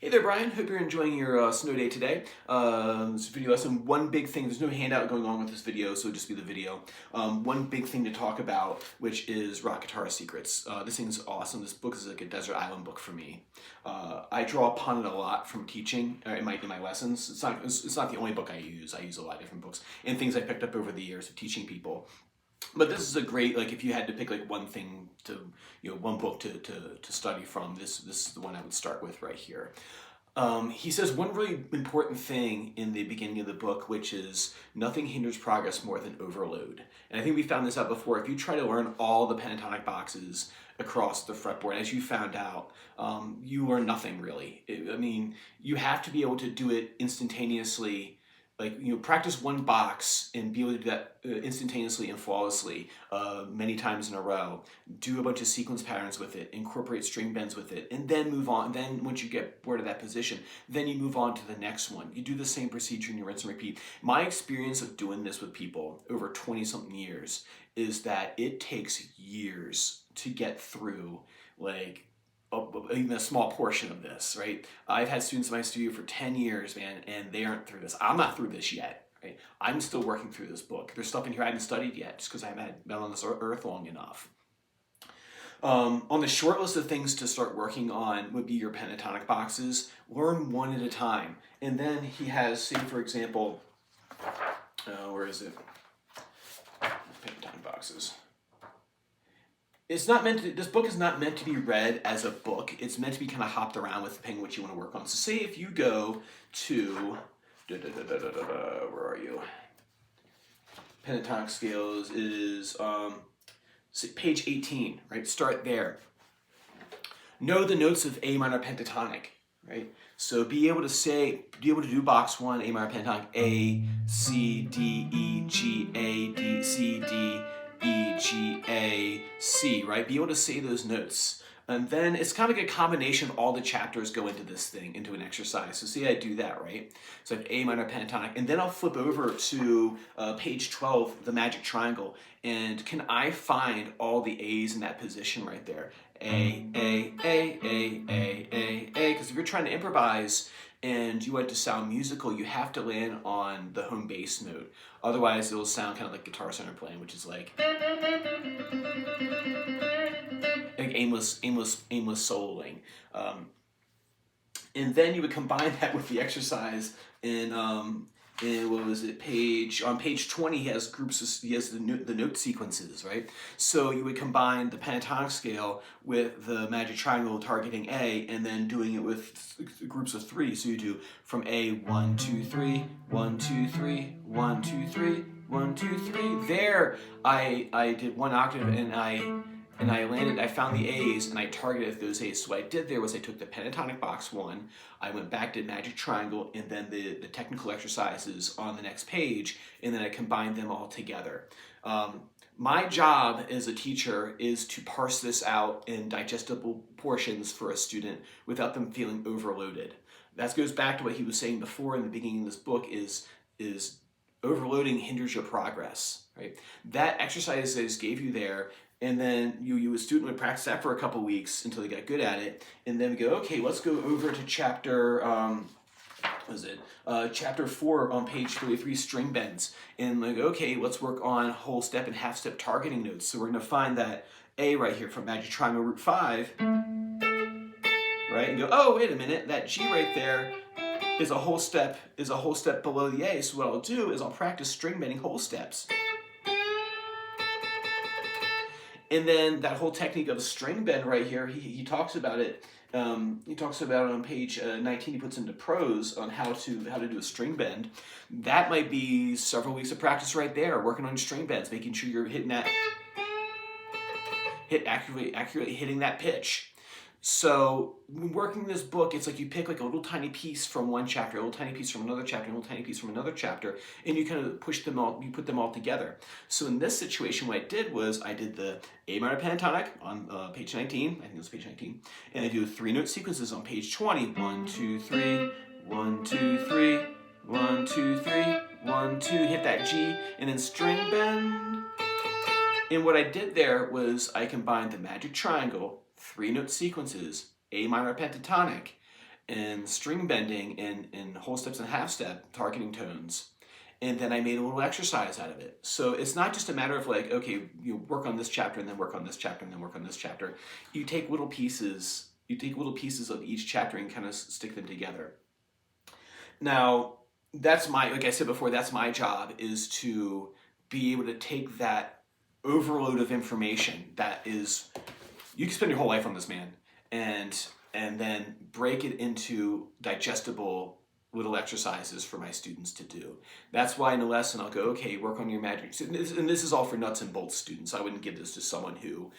Hey there, Brian. Hope you're enjoying your snow day today. This video lesson, one big thing, there's no handout going on with this video, so it'll just be the video. One big thing to talk about, which is rock guitar secrets. This thing's awesome. This book is like a desert island book for me. I draw upon it a lot from teaching in my lessons. It's not the only book I use. I use a lot of different books and things I picked up over the years of teaching people. But this is a great, like, if you had to pick like one thing to, one book to study from, this is the one I would start with right here. He says one really important thing in the beginning of the book, which is nothing hinders progress more than overload. And I think we found this out before. If you try to learn all the pentatonic boxes across the fretboard, as you found out, you learn nothing really. I mean, you have to be able to do it instantaneously. Like, practice one box and be able to do that instantaneously and flawlessly many times in a row. Do a bunch of sequence patterns with it, incorporate string bends with it, and then move on. Then once you get bored of that position, then you move on to the next one. You do the same procedure and you rinse and repeat. My experience of doing this with people over 20-something years is that it takes years to get through, like, even a small portion of this, right? I've had students in my studio for 10 years, man, and they aren't through this. I'm not through this yet, right? I'm still working through this book. There's stuff in here I haven't studied yet just because I haven't been on this earth long enough. On the short list of things to start working on would be your pentatonic boxes. Learn one at a time. And then he has, say for example, where is it? Pentatonic boxes. It's not meant to, this book is not meant to be read as a book. It's meant to be kind of hopped around with depending what you want to work on. So say if you go to, where are you? Pentatonic scales is page 18, right? Start there. Know the notes of A minor pentatonic, right? So be able to do box one, A minor pentatonic, A, C, D, E, G, A, D, C, D, E, G, A, C, right? Be able to say those notes. And then it's kind of like a combination of all the chapters go into this thing, into an exercise. So see I do that, right? So I have A minor pentatonic, and then I'll flip over to page 12, the magic triangle, and can I find all the A's in that position right there? A, A, A, A, A, A, A, because if you're trying to improvise and you want to sound musical, you have to land on the home bass note. Otherwise, it'll sound kind of like Guitar Center playing, which is like aimless soloing. And then you would combine that with the exercise in what was it, on page 20 he has the note sequences, right? So you would combine the pentatonic scale with the magic triangle targeting A, and then doing it with groups of three. So you do from A, 1, 2, 3, 1, 2, 3, 1, 2, 3, 1, 2, 3. There I did one octave and I found the A's and I targeted those A's. So what I did there was I took the pentatonic box one, I went back to magic triangle, and then the technical exercises on the next page, and then I combined them all together. My job as a teacher is to parse this out in digestible portions for a student without them feeling overloaded. That goes back to what he was saying before in the beginning of this book is overloading hinders your progress, right? That exercise that I just gave you there, and then a student would practice that for a couple weeks until they got good at it, and then go, okay, let's go over to chapter, chapter 4 on page 33, string bends, and like, okay, let's work on whole step and half step targeting notes. So we're gonna find that A right here from Magic Triangle Root 5, right, and go, oh, wait a minute, that G right there is a whole step below the A. So what I'll do is I'll practice string bending whole steps. And then that whole technique of a string bend right here, he talks about it. He talks about it on page 19. He puts into prose on how to do a string bend. That might be several weeks of practice right there, working on string bends, making sure you're hitting that, accurately hitting that pitch. So when working this book, it's like you pick like a little tiny piece from one chapter, a little tiny piece from another chapter, a little tiny piece from another chapter, and you kind of put them all together. So in this situation, what I did was I did the A minor pentatonic on page 19, I think it was page 19, and I do 3 note sequences on page 20. 1, 2, 3, 1, 2, 3, 1, 2, 3, 1, 2, hit that G, and then string bend. And what I did there was I combined the magic triangle, 3 note sequences, A minor pentatonic, and string bending and whole steps and half step targeting tones. And then I made a little exercise out of it. So it's not just a matter of like, okay, you work on this chapter and then work on this chapter and then work on this chapter. You take little pieces of each chapter and kind of stick them together. Now, that's like I said before, that's my job, is to be able to take that overload of information that is, you can spend your whole life on this, man, and then break it into digestible little exercises for my students to do. That's why in a lesson I'll go, okay, work on your magic. And this is all for nuts and bolts students. I wouldn't give this to someone who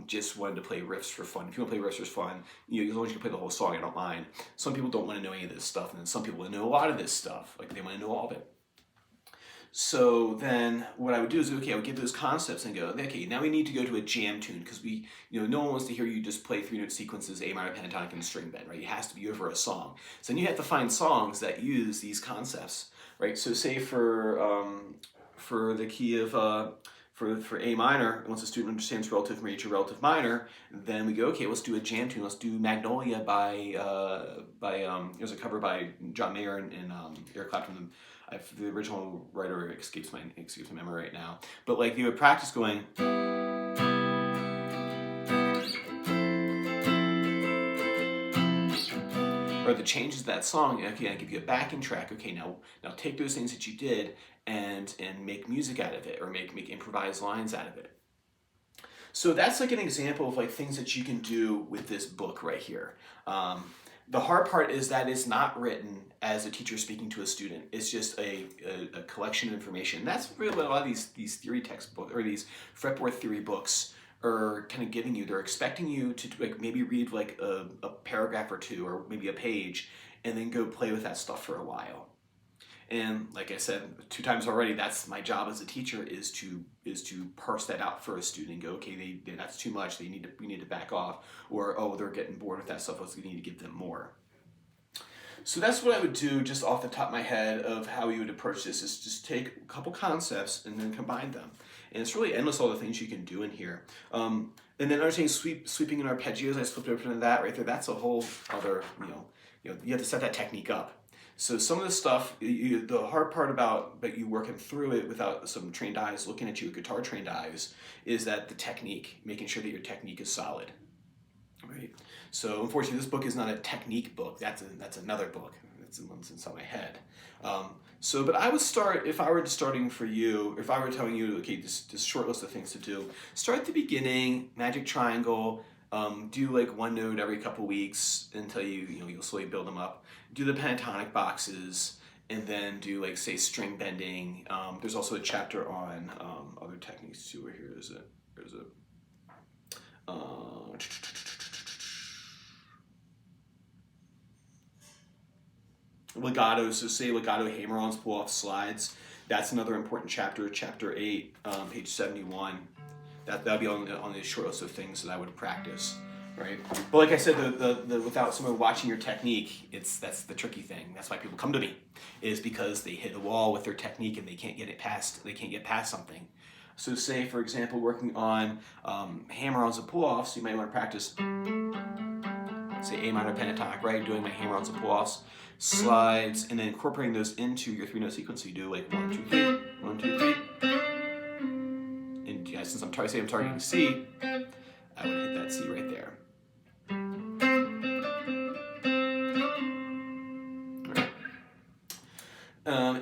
just wanted to play riffs for fun. If you want to play riffs for fun, as long as you can play the whole song, I don't mind. Some people don't want to know any of this stuff, and then some people want to know a lot of this stuff. Like, they want to know all of it. So then what I would do is, okay, I would get those concepts and go, okay, now we need to go to a jam tune, because no one wants to hear you just play 3-note sequences, A minor, pentatonic, and string bend, right? It has to be over a song. So then you have to find songs that use these concepts, right? So say for the key of, for A minor, once a student understands relative major, relative minor, then we go, okay, let's do a jam tune. Let's do Magnolia by there's a cover by John Mayer and Eric Clapton. The original writer escapes my memory right now. But like, you would practice going, or the changes of that song. Okay, I give you a backing track. Okay, now take those things that you did and make music out of it, or make improvised lines out of it. So that's like an example of like things that you can do with this book right here. The hard part is that it's not written as a teacher speaking to a student. It's just a collection of information. That's really what a lot of these theory textbooks, or these fretboard theory books, are kind of giving you. They're expecting you to like maybe read like a paragraph or two, or maybe a page, and then go play with that stuff for a while. And like I said 2 times already, that's my job as a teacher, is to parse that out for a student and go, okay, that's too much. We need to back off, or oh, they're getting bored with that stuff. We need to give them more. So that's what I would do, just off the top of my head, of how you would approach this, is just take a couple concepts and then combine them. And it's really endless, all the things you can do in here. And then understanding sweeping and arpeggios, I flipped open to that right there. That's a whole other, you have to set that technique up. So some of the stuff, the hard part about you working through it without some trained eyes looking at you, guitar trained eyes, is that the technique, making sure that your technique is solid, right? So unfortunately, this book is not a technique book. That's another book. That's the one that's inside my head. But I would start, if I were starting for you, if I were telling you, okay, this short list of things to do, start at the beginning, magic triangle. Do like one note every couple weeks until you'll slowly build them up. Do the pentatonic boxes, and then do like, say, string bending. There's also a chapter on other techniques too. Where here is it? There's a legato. So say legato hammer-ons, pull-off slides. That's another important chapter. Chapter 8, page 71. That'd be on the short list of things that I would practice, right? But like I said, the without someone watching your technique, that's the tricky thing. That's why people come to me, is because they hit a wall with their technique and they can't get past something. So say, for example, working on hammer-ons and pull-offs, you might want to practice, say, A minor pentatonic, right? Doing my hammer-ons and pull-offs, slides, and then incorporating those into your 3-note sequence. So you do like 1, 2, 3, 1, 2, 3. Since I'm targeting C, I would hit that C right there. Right.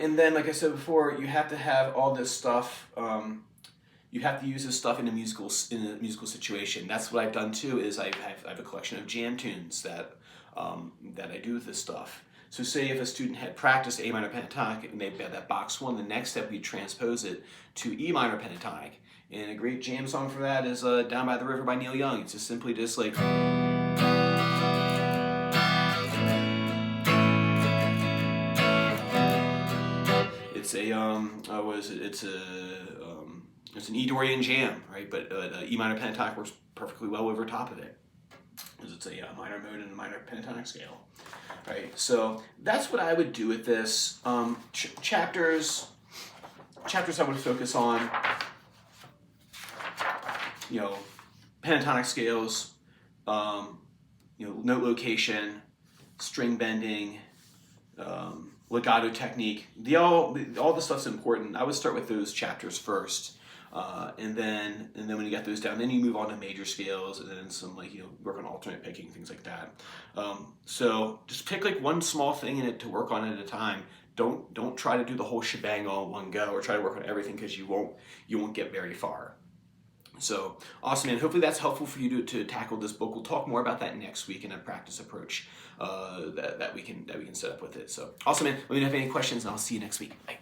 And then, like I said before, you have to have all this stuff. You have to use this stuff in a musical situation. That's what I've done too. Is I have a collection of jam tunes that I do with this stuff. So say if a student had practiced A minor pentatonic and they had that box 1, the next step we transpose it to E minor pentatonic. And a great jam song for that is Down by the River by Neil Young. It's just simply just like, it's an E Dorian jam, right? But E minor pentatonic works perfectly well over top of it, because it's a minor mode and a minor pentatonic scale, right? So that's what I would do with this. Chapters I would focus on, pentatonic scales, note location, string bending, legato technique. All the stuff's important. I would start with those chapters first. And then when you get those down, then you move on to major scales, and then some work on alternate picking, things like that. So just pick like one small thing in it to work on at a time. Don't try to do the whole shebang all in one go, or try to work on everything, because you won't get very far. So awesome, man. Hopefully that's helpful for you to tackle this book. We'll talk more about that next week in a practice approach that we can set up with it. So awesome, man. Let me know if you have any questions, and I'll see you next week. Bye.